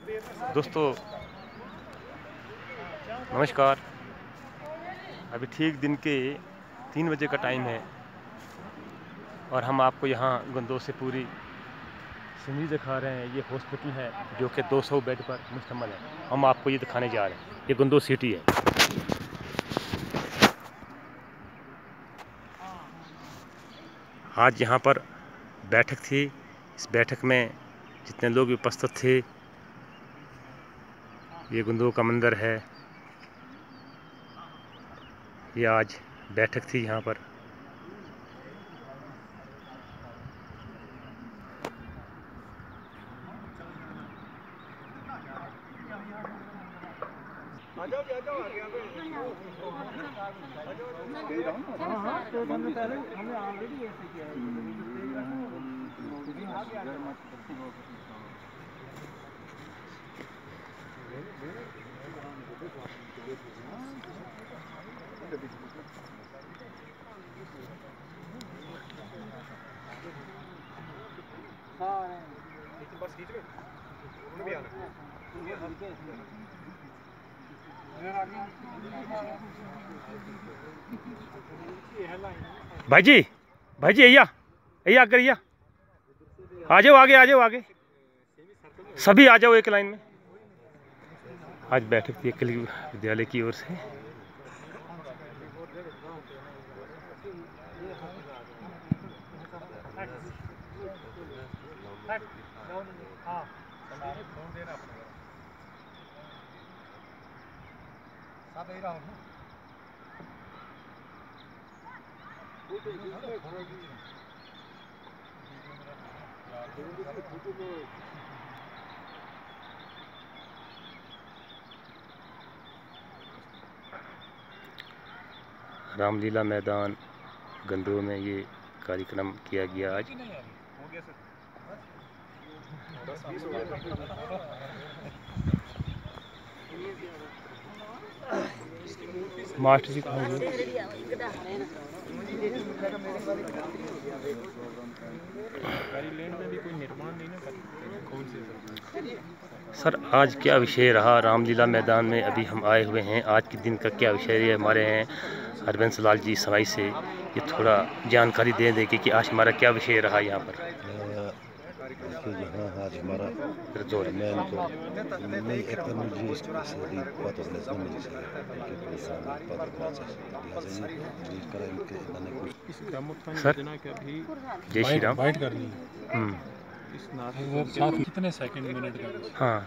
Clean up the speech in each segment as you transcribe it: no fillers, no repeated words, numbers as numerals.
दोस्तों नमस्कार। अभी ठीक दिन के 3 बजे का टाइम है और हम आपको यहाँ गंदोह से पूरी सीनरी दिखा रहे हैं। ये हॉस्पिटल है जो कि 200 बेड पर मुश्तमिल है। हम आपको ये दिखाने जा रहे हैं। ये गंदोह सिटी है। आज यहाँ पर बैठक थी। इस बैठक में जितने लोग उपस्थित थे, ये गंदोह का मंदिर है। ये आज बैठक थी यहाँ पर। भाई जी अय्या करिए, आ जाओ आगे सभी आ जाओ एक लाइन में। आज बैठक थी एकल विद्यालय की ओर से। रामलीला मैदान गंदोह में ये कार्यक्रम किया गया आज। मास्टर जी कहाँ गए? सर आज क्या विषय रहा रामलीला मैदान में? अभी हम आए हुए हैं। आज के दिन का क्या विषय है? हमारे हैं हरबंस लाल जी सवाई से ये थोड़ा जानकारी दे दें कि आज हमारा क्या विषय रहा यहाँ पर। यहाँ आज हमारा सर जय श्री राम। कितने सेकंड मिनट का? हाँ,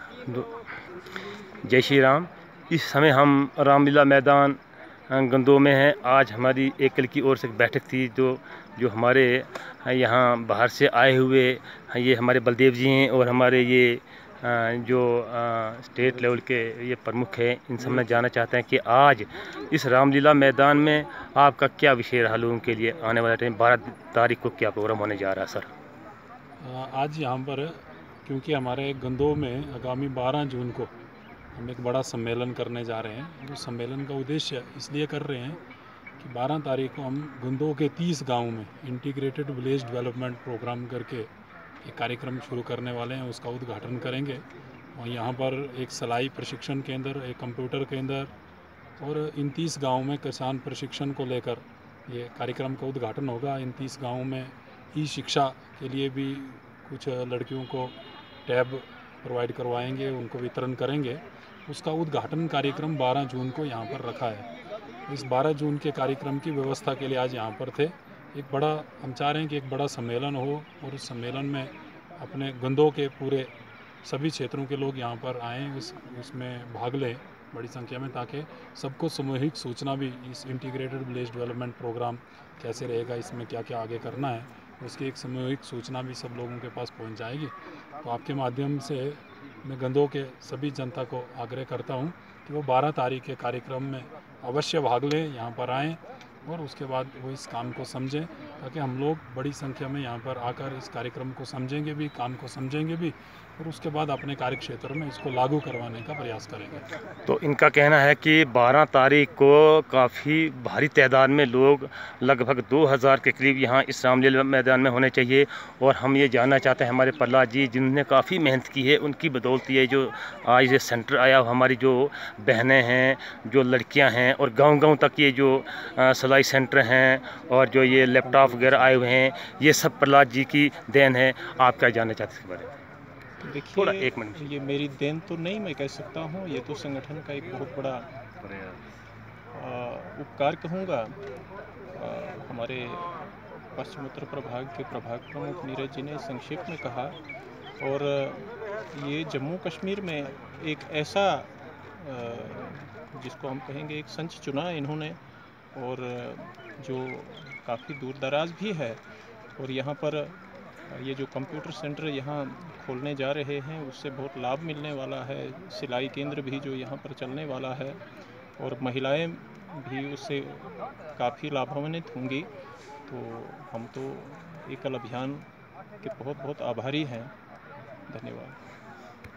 जय श्री राम। इस समय हम रामलीला मैदान गंदोह में हैं। आज हमारी एकल की ओर से एक बैठक थी जो हमारे यहाँ बाहर से आए हुए ये हमारे बलदेव जी हैं और हमारे ये जो स्टेट लेवल के ये प्रमुख हैं। इन सब में जानना चाहते हैं कि आज इस रामलीला मैदान में आपका क्या विषय रहा लोगों के लिए आने वाले टाइम 12 तारीख को क्या प्रोग्राम होने जा रहा है? सर आज यहाँ पर क्योंकि हमारे गंदोह में आगामी 12 जून को हम एक बड़ा सम्मेलन करने जा रहे हैं। उस सम्मेलन का उद्देश्य इसलिए कर रहे हैं कि 12 तारीख को हम गंदोह के 30 गाँव में इंटीग्रेटेड विलेज डेवलपमेंट प्रोग्राम करके एक कार्यक्रम शुरू करने वाले हैं। उसका उद्घाटन करेंगे और यहाँ पर एक सिलाई प्रशिक्षण केंद्र, एक कंप्यूटर केंद्र और इन 30 गाँव में किसान प्रशिक्षण को लेकर ये कार्यक्रम का उद्घाटन होगा। इन 30 गाँव में ई शिक्षा के लिए भी कुछ लड़कियों को टैब प्रोवाइड करवाएंगे, उनको वितरण करेंगे। उसका उद्घाटन कार्यक्रम 12 जून को यहाँ पर रखा है। इस 12 जून के कार्यक्रम की व्यवस्था के लिए आज यहाँ पर थे। एक बड़ा हम चाह रहे हैं कि एक बड़ा सम्मेलन हो और उस सम्मेलन में अपने गंदोह के पूरे सभी क्षेत्रों के लोग यहाँ पर आएँ, इसमें भाग लें बड़ी संख्या में, ताकि सबको सामूहिक सूचना भी इस इंटीग्रेटेड विलेज डेवलपमेंट प्रोग्राम कैसे रहेगा, इसमें क्या क्या आगे करना है, उसकी एक सामूहिक सूचना भी सब लोगों के पास पहुँच जाएगी। तो आपके माध्यम से मैं गंदोह के सभी जनता को आग्रह करता हूँ कि वो 12 तारीख के कार्यक्रम में अवश्य भाग लें, यहाँ पर आएँ और उसके बाद वो इस काम को समझें, ताकि हम लोग बड़ी संख्या में यहाँ पर आकर इस कार्यक्रम को समझेंगे भी, काम को समझेंगे भी, और उसके बाद अपने कार्य क्षेत्र में इसको लागू करवाने का प्रयास करेंगे। तो इनका कहना है कि 12 तारीख को काफ़ी भारी तादाद में लोग, लगभग 2000 के करीब यहाँ इस रामलीला मैदान में होने चाहिए। और हम ये जानना चाहते हैं हमारे प्रहलाद जी, जिन्होंने काफ़ी मेहनत की है, उनकी बदौलत ये जो आज ये सेंटर आया, हमारी जो बहनें हैं, जो लड़कियाँ हैं, और गाँव-गाँव तक ये जो सिलाई सेंटर हैं और जो ये लैपटॉप वगैरह आए हुए हैं, ये सब प्रहलाद जी की देन है। आप क्या जानना चाहते हैं इसके बारे में? थोड़ा देखिए, एक मिनट। ये मेरी देन तो नहीं मैं कह सकता हूँ, ये तो संगठन का एक बहुत बड़ा उपकार कहूँगा। हमारे पश्चिम उत्तर प्रभाग के प्रभाग प्रमुख नीरज जी ने संक्षेप में कहा, और ये जम्मू कश्मीर में एक ऐसा जिसको हम कहेंगे एक संच चुना इन्होंने, और जो काफ़ी दूर दराज भी है। और यहाँ पर ये जो कंप्यूटर सेंटर यहाँ खोलने जा रहे हैं, उससे बहुत लाभ मिलने वाला है। सिलाई केंद्र भी जो यहाँ पर चलने वाला है, और महिलाएं भी उससे काफ़ी लाभान्वित होंगी। तो हम तो एकल अभियान के बहुत बहुत आभारी हैं। धन्यवाद।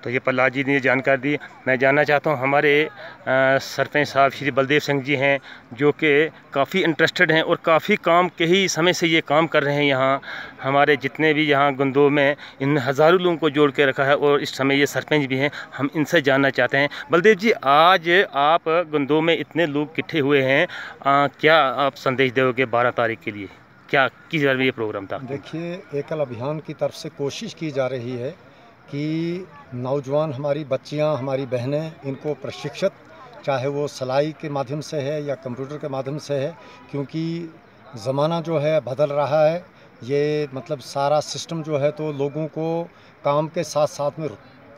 तो ये प्रहलाद जी ने जानकारी दी। मैं जानना चाहता हूँ हमारे सरपंच साहब श्री बलदेव सिंह जी हैं, जो कि काफ़ी इंटरेस्टेड हैं और काफ़ी काम के ही समय से ये काम कर रहे हैं। यहाँ हमारे जितने भी यहाँ गंदों में इन हज़ारों लोगों को जोड़ के रखा है, और इस समय ये सरपंच भी हैं। हम इनसे जानना चाहते हैं, बलदेव जी, आज आप गंदों में इतने लोग इकट्ठे हुए हैं, क्या आप संदेश दोगे 12 तारीख के लिए? क्या किस बारे में ये प्रोग्राम था? देखिए, एकल अभियान की तरफ से कोशिश की जा रही है कि नौजवान, हमारी बच्चियां, हमारी बहनें, इनको प्रशिक्षित, चाहे वो सिलाई के माध्यम से है या कंप्यूटर के माध्यम से है, क्योंकि ज़माना जो है बदल रहा है। ये मतलब सारा सिस्टम जो है, तो लोगों को काम के साथ साथ में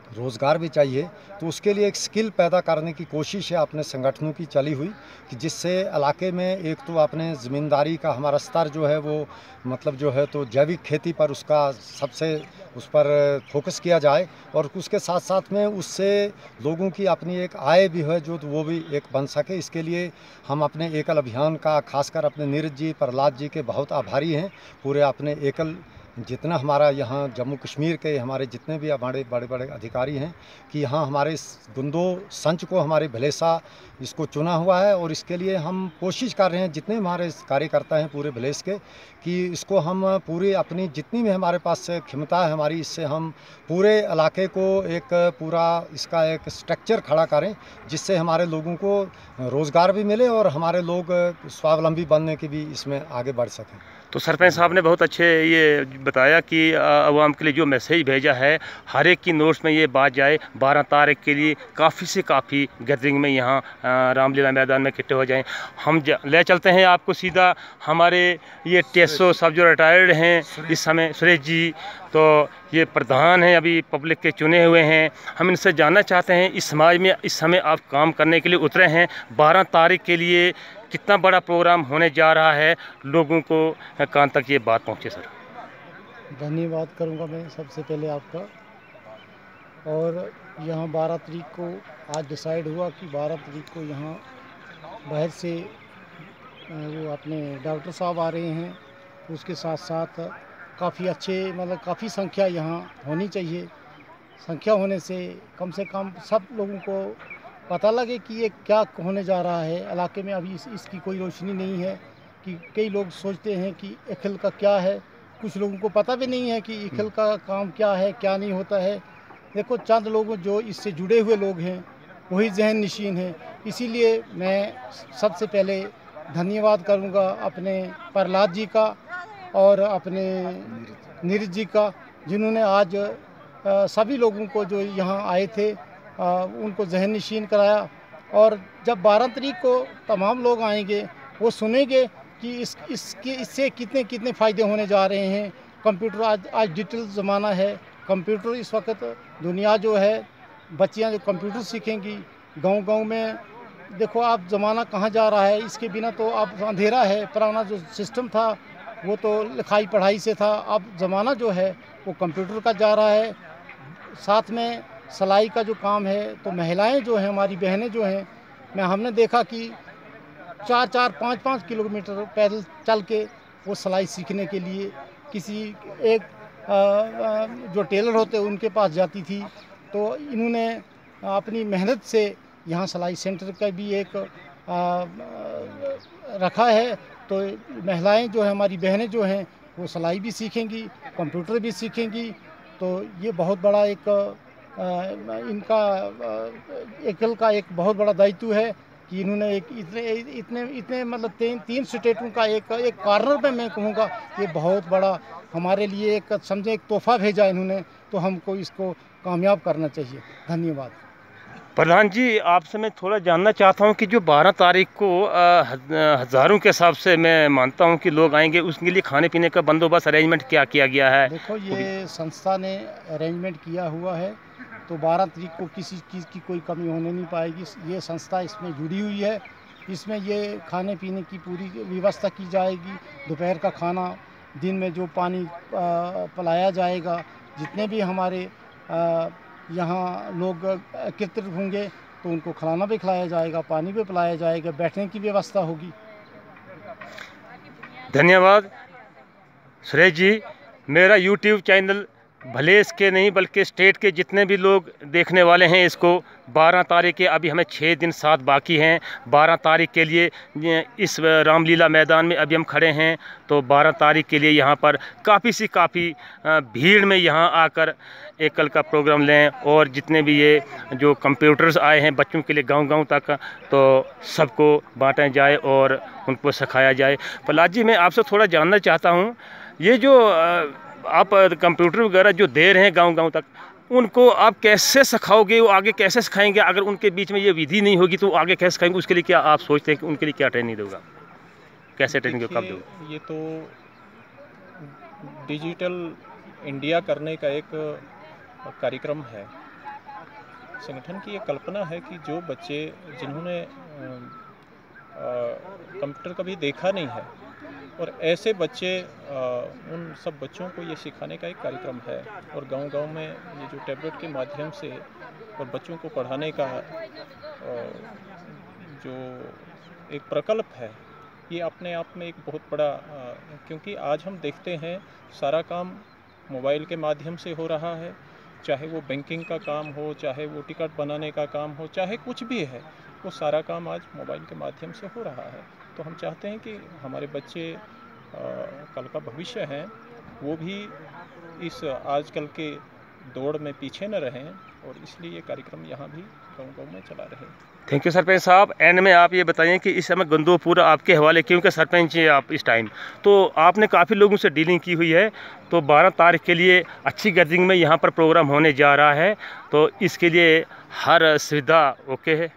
रोज़गार भी चाहिए। तो उसके लिए एक स्किल पैदा करने की कोशिश है अपने संगठनों की चली हुई, कि जिससे इलाके में एक तो अपने ज़मींदारी का हमारा स्तर जो है वो मतलब जो है तो जैविक खेती पर उसका सबसे उस पर फोकस किया जाए, और उसके साथ साथ में उससे लोगों की अपनी एक आय भी है जो तो वो भी एक बन सके। इसके लिए हम अपने एकल अभियान का खासकर अपने नीरज जी, प्रहलाद जी के बहुत आभारी हैं। पूरे अपने एकल जितना हमारा यहाँ जम्मू कश्मीर के हमारे जितने भी हमारे बड़े बड़े अधिकारी हैं, कि यहाँ हमारे इस गुंदो संच को हमारे भलेसा इसको चुना हुआ है, और इसके लिए हम कोशिश कर रहे हैं, जितने हमारे कार्यकर्ता हैं पूरे भलेस के, कि इसको हम पूरी अपनी जितनी भी हमारे पास क्षमता है हमारी, इससे हम पूरे इलाके को एक पूरा इसका एक स्ट्रक्चर खड़ा करें, जिससे हमारे लोगों को रोज़गार भी मिले और हमारे लोग स्वावलंबी बनने की भी इसमें आगे बढ़ सकें। तो सरपंच साहब ने बहुत अच्छे ये बताया कि आवाम के लिए जो मैसेज भेजा है, हर एक की नोट्स में ये बात जाए, 12 तारीख के लिए काफ़ी से काफ़ी गैदरिंग में यहाँ रामलीला मैदान में इकट्ठे हो जाएं। हम ले चलते हैं आपको सीधा हमारे ये टेसो सब जो रिटायर्ड हैं इस समय, सुरेश जी, तो ये प्रधान हैं, अभी पब्लिक के चुने हुए हैं। हम इनसे जानना चाहते हैं, इस समाज में इस समय आप काम करने के लिए उतरे हैं, 12 तारीख के लिए कितना बड़ा प्रोग्राम होने जा रहा है, लोगों को कान तक ये बात पहुँचे सर? धन्यवाद करूंगा मैं सबसे पहले आपका। और यहाँ 12 तारीख को आज डिसाइड हुआ कि 12 तारीख को यहाँ बाहर से वो अपने डॉक्टर साहब आ रहे हैं, उसके साथ साथ काफ़ी अच्छे मतलब काफ़ी संख्या यहाँ होनी चाहिए। संख्या होने से कम सब लोगों को पता लगे कि ये क्या होने जा रहा है। इलाके में अभी इसकी कोई रोशनी नहीं है, कि कई लोग सोचते हैं कि इखल का क्या है, कुछ लोगों को पता भी नहीं है कि इखल का काम क्या है, क्या नहीं होता है। देखो, चंद लोग जो इससे जुड़े हुए लोग हैं वही जहन नशीन हैं। इसीलिए मैं सबसे पहले धन्यवाद करूंगा अपने प्रहलाद जी का और अपने नीरज जी का, जिन्होंने आज सभी लोगों को जो यहाँ आए थे उनको जहन नशीन कराया। और जब 12 तारीख को तमाम लोग आएंगे, वो सुनेंगे कि इससे कितने कितने फ़ायदे होने जा रहे हैं। कंप्यूटर आज डिजिटल ज़माना है। कंप्यूटर इस वक्त दुनिया जो है, बच्चियां जो कंप्यूटर सीखेंगी, गांव-गांव में देखो आप ज़माना कहाँ जा रहा है। इसके बिना तो अब अंधेरा है। पुराना जो सिस्टम था वो तो लिखाई पढ़ाई से था, अब ज़माना जो है वो कंप्यूटर का जा रहा है। साथ में सिलाई का जो काम है, तो महिलाएं जो हैं, हमारी बहनें जो हैं, हमने देखा कि 4-4, 5-5 किलोमीटर पैदल चल के वो सिलाई सीखने के लिए किसी एक जो टेलर होते उनके पास जाती थी। तो इन्होंने अपनी मेहनत से यहाँ सिलाई सेंटर का भी एक रखा है। तो महिलाएं जो है, हमारी बहनें जो हैं, वो सिलाई भी सीखेंगी, कंप्यूटर भी सीखेंगी। तो ये बहुत बड़ा एक इनका एकल का एक बहुत बड़ा दायित्व है कि इन्होंने एक इतने मतलब तीन स्टेटों का एक कॉर्नर पे मैं कहूँगा ये बहुत बड़ा हमारे लिए एक समझे एक तोहफा भेजा इन्होंने। तो हमको इसको कामयाब करना चाहिए। धन्यवाद। प्रधान जी, आपसे मैं थोड़ा जानना चाहता हूं कि जो 12 तारीख को हज़ारों के हिसाब से मैं मानता हूं कि लोग आएंगे, उसके लिए खाने पीने का बंदोबस्त अरेंजमेंट क्या किया गया है? देखो, ये संस्था ने अरेंजमेंट किया हुआ है, तो 12 तारीख को किसी चीज़ की कोई कमी होने नहीं पाएगी। ये संस्था इसमें जुड़ी हुई है। इसमें ये खाने पीने की पूरी व्यवस्था की जाएगी। दोपहर का खाना, दिन में जो पानी पिलाया जाएगा, जितने भी हमारे यहाँ लोग एकत्रित होंगे तो उनको खाना भी खिलाया जाएगा, पानी भी पिलाया जाएगा, बैठने की व्यवस्था होगी। धन्यवाद सुरेश जी। मेरा यूट्यूब चैनल भले इसके नहीं बल्कि स्टेट के जितने भी लोग देखने वाले हैं इसको, 12 तारीख के अभी हमें 6 दिन 7 बाकी हैं। 12 तारीख के लिए इस रामलीला मैदान में अभी हम खड़े हैं। तो 12 तारीख के लिए यहाँ पर काफ़ी भीड़ में यहाँ आकर एकल का प्रोग्राम लें, और जितने भी ये जो कंप्यूटर्स आए हैं बच्चों के लिए गांव-गांव तक, तो सबको बांटा जाए और उनको सिखाया जाए। प्रहलाद जी, मैं आपसे थोड़ा जानना चाहता हूँ, ये जो आप कंप्यूटर वगैरह जो दे रहे हैं गांव-गांव तक, उनको आप कैसे सिखाओगे? वो आगे कैसे सिखाएंगे? अगर उनके बीच में ये विधि नहीं होगी तो आगे कैसे सिखाएंगे? उसके लिए क्या आप सोचते हैं कि उनके लिए क्या ट्रेनिंग दोगा? कैसे ट्रेनिंग कब दोगे? ये तो डिजिटल इंडिया करने का एक कार्यक्रम है। संगठन की ये कल्पना है कि जो बच्चे जिन्होंने कंप्यूटर कभी देखा नहीं है, और ऐसे बच्चे उन सब बच्चों को ये सिखाने का एक कार्यक्रम है। और गांव-गांव में ये जो टैबलेट के माध्यम से और बच्चों को पढ़ाने का जो एक प्रकल्प है, ये अपने आप में एक बहुत बड़ा, क्योंकि आज हम देखते हैं सारा काम मोबाइल के माध्यम से हो रहा है। चाहे वो बैंकिंग का काम हो, चाहे वो टिकट बनाने का काम हो, चाहे कुछ भी है, वो सारा काम आज मोबाइल के माध्यम से हो रहा है। तो हम चाहते हैं कि हमारे बच्चे कल का भविष्य हैं, वो भी इस आजकल के दौड़ में पीछे न रहें, और इसलिए ये कार्यक्रम यहाँ भी गाँव-गाँव में चला रहे। थैंक यू सरपंच साहब। एंड में आप ये बताइए कि इस समय गंदो पूरा आपके हवाले, क्योंकि सरपंच हैं आप इस टाइम, तो आपने काफ़ी लोगों से डीलिंग की हुई है। तो 12 तारीख के लिए अच्छी गैदरिंग में यहाँ पर प्रोग्राम होने जा रहा है, तो इसके लिए हर सुविधा ओके है?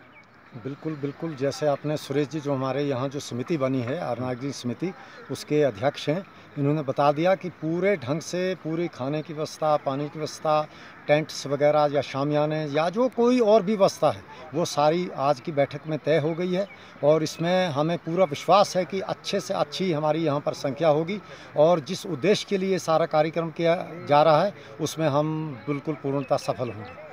बिल्कुल। जैसे आपने सुरेश जी, जो हमारे यहाँ जो समिति बनी है, अर्नागिरी समिति, उसके अध्यक्ष हैं, इन्होंने बता दिया कि पूरे ढंग से पूरी खाने की व्यवस्था, पानी की व्यवस्था, टेंट्स वगैरह या शामियाने या जो कोई और भी व्यवस्था है, वो सारी आज की बैठक में तय हो गई है। और इसमें हमें पूरा विश्वास है कि अच्छे से अच्छी हमारी यहाँ पर संख्या होगी, और जिस उद्देश्य के लिए सारा कार्यक्रम किया जा रहा है उसमें हम बिल्कुल पूर्णतः सफल होंगे।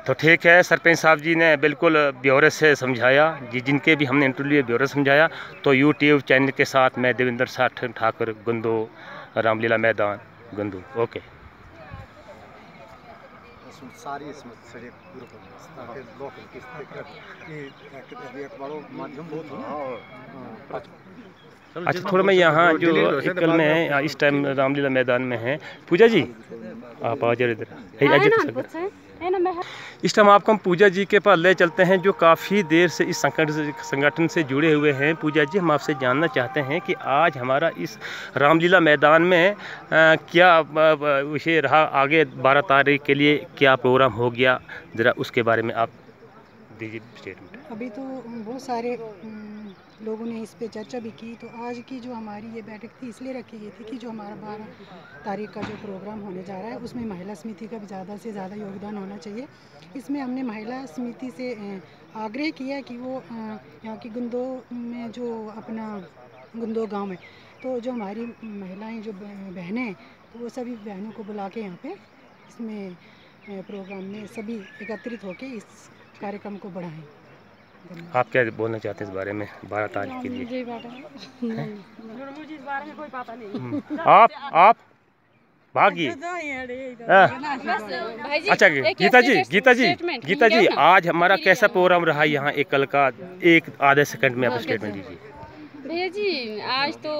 तो ठीक है, सरपंच साहब जी ने बिल्कुल ब्यौरे से समझाया, जिनके भी हमने इंटरव्यू ब्यौरे समझाया। तो यूट्यूब चैनल के साथ मैं देवेंद्र साठ ठाकुर, गंदो, रामलीला मैदान, गंदो। ओके। सारी अच्छा, थोड़ा मैं यहाँ जो एकल में है इस टाइम रामलीला मैदान में है, पूजा जी आप आ जाए इधर। इस टाइम आपको हम पूजा जी के पास ले चलते हैं, जो काफ़ी देर से इस संगठन से जुड़े हुए हैं। पूजा जी, हम आपसे जानना चाहते हैं कि आज हमारा इस रामलीला मैदान में क्या विषय रहा, आगे 12 तारीख के लिए क्या प्रोग्राम हो गया, ज़रा उसके बारे में आप दीजिए स्टेटमेंट। अभी तो बहुत सारे लोगों ने इस पे चर्चा भी की। तो आज की जो हमारी ये बैठक थी इसलिए रखी गई थी कि जो हमारा 12 तारीख का जो प्रोग्राम होने जा रहा है उसमें महिला समिति का भी ज़्यादा से ज़्यादा योगदान होना चाहिए। इसमें हमने महिला समिति से आग्रह किया कि वो यहाँ की गुंदो में जो अपना गुंदो गांव में, तो जो हमारी महिलाएं जो बहनें, तो वो सभी बहनों को बुला के यहाँ पे इसमें प्रोग्राम में सभी एकत्रित होकर इस कार्यक्रम को बढ़ाएं। आप क्या बोलना चाहते हैं इस बारे में 12 तारीख के लिए? मुझे इस बारे में कोई पता नहीं। आप भागी। अच्छा गीता जी आज हमारा कैसा प्रोग्राम रहा यहाँ एक कल का, एक आधे सेकंड में आप स्टेटमेंट दीजिए। भैया जी आज तो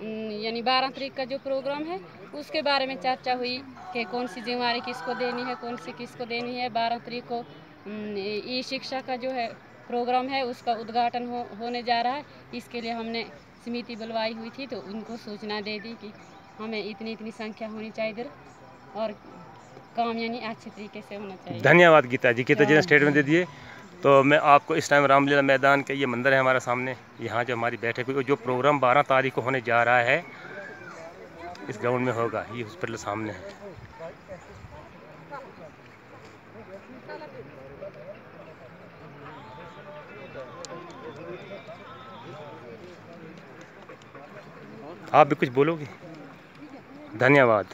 यानी 12 तारीख का जो प्रोग्राम है उसके बारे में चर्चा हुई कि कौन सी जिम्मेवारी किसको देनी है, कौन सी किसको देनी है। 12 तारीख को ई शिक्षा का जो है प्रोग्राम है उसका उद्घाटन होने जा रहा है। इसके लिए हमने समिति बुलवाई हुई थी, तो उनको सूचना दे दी कि हमें इतनी संख्या होनी चाहिए इधर और काम यानी अच्छे तरीके से होना चाहिए। धन्यवाद गीता जी ने स्टेटमेंट दे दिए। तो मैं आपको इस टाइम रामलीला मैदान का ये मंदिर है हमारा सामने, यहाँ जो हमारी बैठक हुई, जो प्रोग्राम 12 तारीख को होने जा रहा है इस ग्राउंड में होगा, ये हॉस्पिटल सामने है। आप भी कुछ बोलोगे? धन्यवाद।